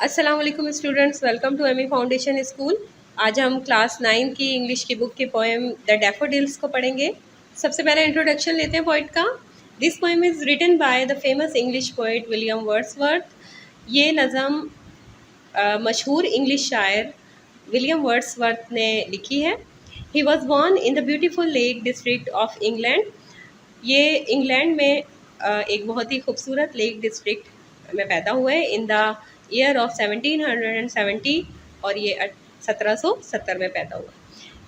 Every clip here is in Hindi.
अस्सलाम वालेकुम students, welcome to ME foundation school. आज हम क्लास 9 की इंग्लिश की बुक की पोएम द डैफोडिल्स को पढ़ेंगे। सबसे पहले इंट्रोडक्शन लेते हैं पोइट का। This poem is written by the famous English poet William Wordsworth. ये नज़म मशहूर इंग्लिश शायर विलियम वर्ड्सवर्थ ने लिखी है। He was born in the beautiful lake district of England. ये इंग्लैंड में एक बहुत ही खूबसूरत लेक डिस्ट्रिक्ट में पैदा हुए इन द ईयर ऑफ 1770 और ये 1770 में पैदा हुआ।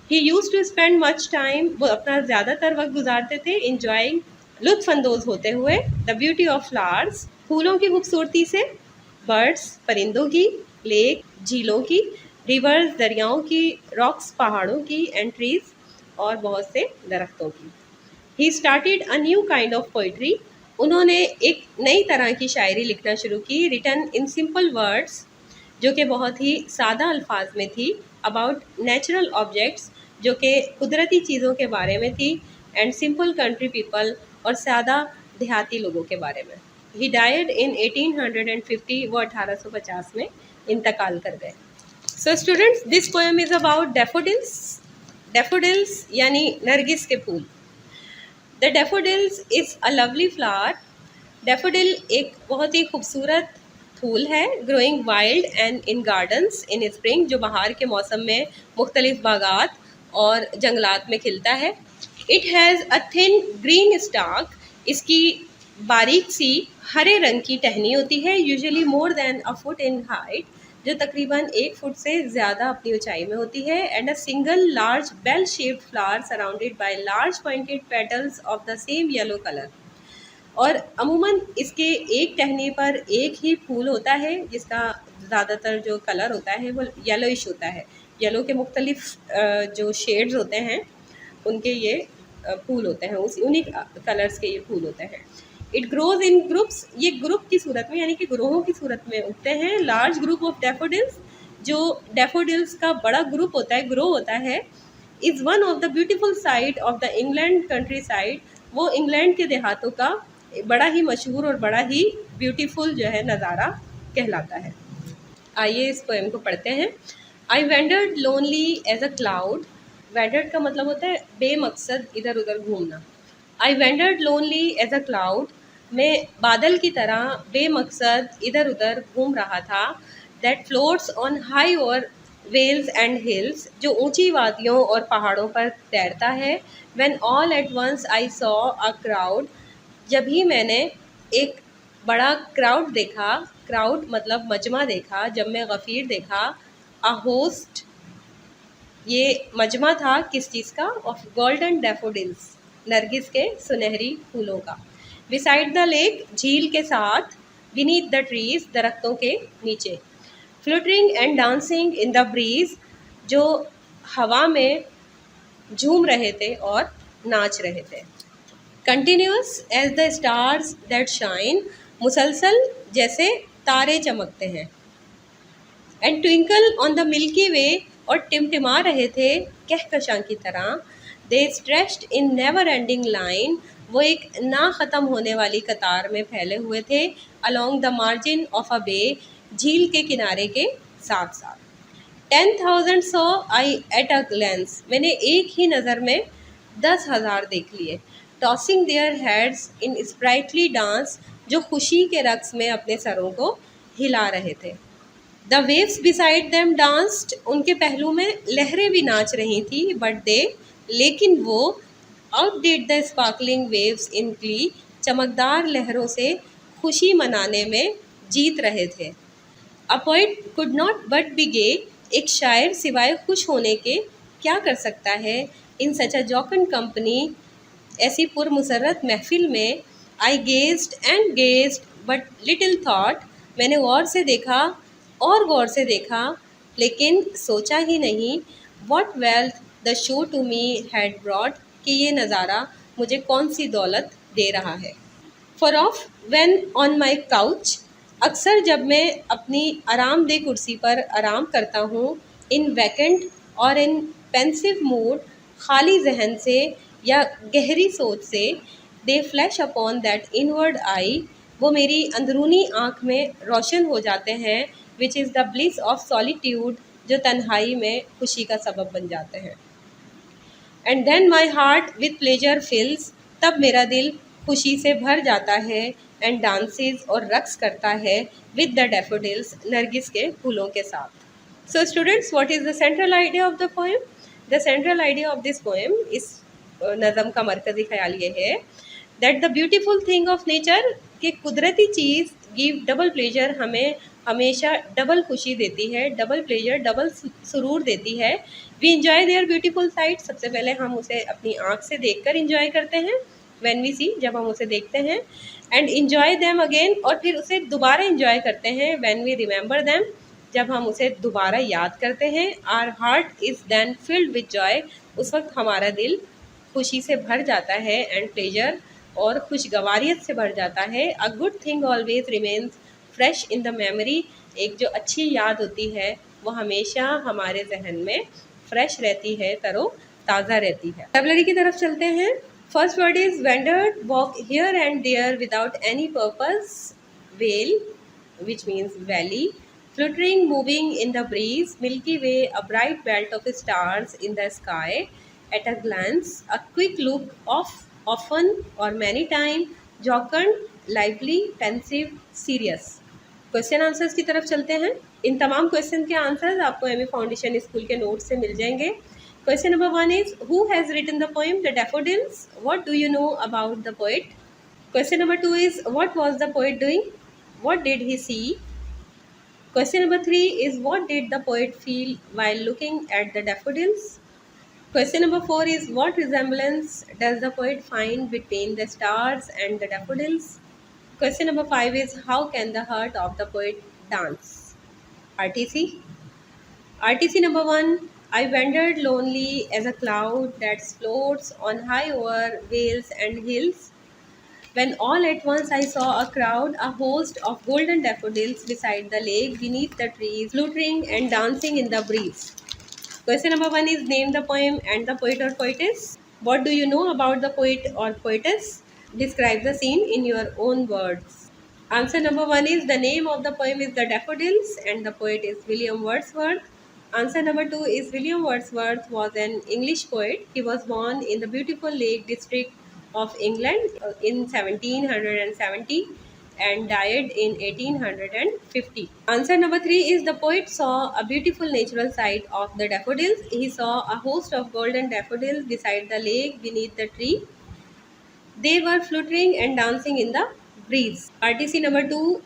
He used to spend much time, वो अपना ज़्यादातर वक्त गुजारते थे इंजॉइंग, लुत्फानंदोज होते हुए, द ब्यूटी ऑफ फ्लावर्स, फूलों की खूबसूरती से, बर्ड्स, परिंदों की, लेक, झीलों की, रिवर्स, दरियाओं की, रॉक्स, पहाड़ों की, एंड ट्रीज, और बहुत से दरख्तों की। He started a new kind of poetry, उन्होंने एक नई तरह की शायरी लिखना शुरू की, रिटन इन सिंपल वर्ड्स, जो कि बहुत ही सादा अल्फाज में थी, अबाउट नेचुरल ऑब्जेक्ट्स, जो कि कुदरती चीज़ों के बारे में थी, एंड सिंपल कंट्री पीपल, और सादा देहाती लोगों के बारे में। ही डायड इन 1850, वो 1850 में इंतकाल कर गए। So students, this poem is about daffodils. Daffodils यानी नरगिस के फूल। The daffodils is a lovely flower. Daffodil एक बहुत ही खूबसूरत फूल है, growing wild and in gardens in spring, जो बाहर के मौसम में मुख्तलिफ बागात और जंगलात में खिलता है। It has a thin green stock, इसकी बारीक सी हरे रंग की टहनी होती है, usually more than a foot in height, जो तकरीबन 1 फुट से ज़्यादा अपनी ऊंचाई में होती है, and a single large bell shaped flower surrounded by large pointed petals of the same yellow colour. और अमूमन इसके एक टहनी पर एक ही फूल होता है, जिसका ज़्यादातर जो कलर होता है वो येलोइश होता है। येलो के मुख्तलिफ जो शेड्स होते हैं उनके ये फूल होते हैं, उन्हीं कलर्स के ये फूल होते हैं। इट ग्रोज इन ग्रुप्स, ये ग्रुप की सूरत में यानी कि ग्रोहों की सूरत में उगते हैं। लार्ज ग्रुप ऑफ डैफोडिल्स, जो डैफोडिल्स का बड़ा ग्रुप होता है, ग्रो होता है, is one of the beautiful side of the England country side, वो इंग्लैंड के देहातों का बड़ा ही मशहूर और बड़ा ही ब्यूटीफुल जो है नज़ारा कहलाता है। आइए इस पोएम को पढ़ते हैं। I wandered lonely as a cloud. Wandered का मतलब होता है बेमकसद इधर उधर घूमना। I wandered lonely as a cloud, मैं बादल की तरह बेमकसद इधर उधर घूम रहा था। That floats on high o'er vales and hills, जो ऊंची वादियों और पहाड़ों पर तैरता है। When all at once I saw a crowd, जब ही मैंने एक बड़ा क्राउड देखा, क्राउड मतलब मजमा देखा, जब मैं गफ़ीर देखा, अ होस्ट, ये मजमा था किस चीज़ का, ऑफ गोल्डन डैफोडिल्स, नरगिस के सुनहरी फूलों का। बिसाइड द लेक, झील के साथ, बीनीथ द ट्रीज, दरख्तों के नीचे, fluttering and dancing in the breeze, जो हवा में झूम रहे थे और नाच रहे थे। Continuous as the stars that shine, मुसलसल जैसे तारे चमकते हैं। And twinkle on the Milky Way, और टिमटिमा रहे थे कहकशां की तरह। They stretched in never ending line, वो एक ना ख़त्म होने वाली कतार में फैले हुए थे। Along the margin of a bay, झील के किनारे के साथ साथ। 10,000 saw I at a glance, मैंने एक ही नज़र में 10,000 देख लिए। Tossing their heads in sprightly dance, जो खुशी के रक्स में अपने सरों को हिला रहे थे। The waves beside them danced, उनके पहलू में लहरें भी नाच रही थी। बट दे, लेकिन वो, outdid the sparkling waves in glee, चमकदार लहरों से खुशी मनाने में जीत रहे थे। A poet could not but be gay, एक शायर सिवाय खुश होने के क्या कर सकता है। इन सच अ जॉकन कंपनी, ऐसी पुरमुसर्रत महफिल में। I gazed and gazed but little thought, मैंने गौर से देखा और गौर से देखा, लेकिन सोचा ही नहीं। What wealth the show to me had brought, कि ये नज़ारा मुझे कौन सी दौलत दे रहा है। For of when on my couch, अक्सर जब मैं अपनी आरामदेह कुर्सी पर आराम करता हूँ। इन वैकेंट और इन पेंसिव मूड, खाली जहन से या गहरी सोच से। They flash upon that inward eye, वो मेरी अंदरूनी आँख में रोशन हो जाते हैं। Which is the bliss of solitude, जो तन्हाई में खुशी का सबब बन जाते हैं। And then my heart with pleasure fills, तब मेरा दिल खुशी से भर जाता है। एंड डांसेस, और रक्स करता है, विद द डैफोडिल्स, नरगिस के फूलों के साथ। So students, what is the central idea of the poem? The central idea of this poem, इस नज़म का मरकज़ी ख्याल ये है that the beautiful thing of nature, कि कुदरती चीज़ give double pleasure, हमें हमेशा डबल खुशी देती है, डबल प्लेजर, डबल सुरूर देती है। We enjoy their beautiful sight, सबसे पहले हम उसे अपनी आँख से देखकर enjoy करते हैं, when we see, जब हम उसे देखते हैं, and enjoy them again, और फिर उसे दोबारा enjoy करते हैं, when we remember them, जब हम उसे दोबारा याद करते हैं। Our heart is then filled with joy, उस वक्त हमारा दिल खुशी से भर जाता है, एंड प्लेजर, और खुशगवारियत से भर जाता है। A good thing always remains fresh in the memory, एक जो अच्छी याद होती है वो हमेशा हमारे जहन में फ्रेश रहती है, तरो ताज़ा रहती है। वोकैबुलरी की तरफ चलते हैं। First word is wandered, walk here and there without any purpose, vale which means valley, fluttering, moving in the breeze, Milky Way, a bright belt of stars in the sky, at a glance, a quick look, of, often or many time, jocund, lively, pensive, serious। Question answers की तरफ चलते हैं। इन तमाम क्वेश्चन के आंसर्स आपको एमए फाउंडेशन स्कूल के नोट से मिल जाएंगे। Question number 1 is who has written the poem the daffodils, what do you know about the poet. Question number 2 is what was the poet doing, what did he see. Question number 3 is what did the poet feel while looking at the daffodils? Question number 4 is what resemblance does the poet find between the stars and the daffodils? Question number 5 is how can the heart of the poet dance? RTC. RTC number 1, I wandered lonely as a cloud that floats on high over vales and hills, when all at once I saw a crowd, a host of golden daffodils beside the lake, beneath the trees, fluttering and dancing in the breeze. Question number 1 is name the poem and the poet or poetess. What do you know about the poet or poetess? Describe the scene in your own words. Answer number 1 is the name of the poem is The Daffodils and the poet is William Wordsworth. Answer number 2 is William Wordsworth was an English poet. He was born in the beautiful Lake District of England in 1770 and died in 1850. Answer number 3 is the poet saw a beautiful natural sight of the daffodils. He saw a host of golden daffodils beside the lake beneath the tree. They were fluttering and dancing in the breeze. RTC number 2,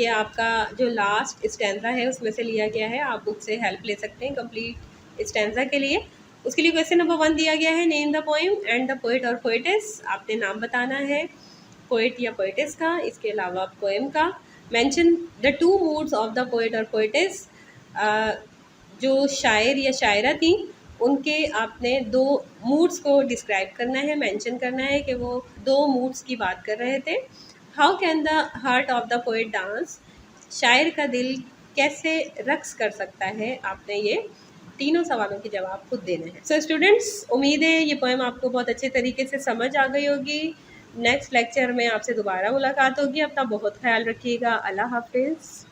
ये आपका जो लास्ट स्टैंजा है उसमें से लिया गया है, आप बुक से हेल्प ले सकते हैं कंप्लीट स्टैंजा के लिए। उसके लिए क्वेश्चन नंबर 1 दिया गया है name the poem and the poet और पोएटेस, आपने नाम बताना है पोएट या पोएटेस का, इसके अलावा पोएम का। Mention the 2 moods of the poet और पोएटेस, जो शायर या शायरा थी उनके आपने 2 मूड्स को डिस्क्राइब करना है, मेंशन करना है कि वो 2 मूड्स की बात कर रहे थे। How can the heart of the poet dance, शायर का दिल कैसे रक्स कर सकता है, आपने ये तीनों सवालों के जवाब खुद देने हैं। सो स्टूडेंट्स, उम्मीद है ये पोएम आपको बहुत अच्छे तरीके से समझ आ गई होगी। नेक्स्ट लेक्चर में आपसे दोबारा मुलाकात होगी। अपना बहुत ख्याल रखिएगा। अल्लाह हाफिज़।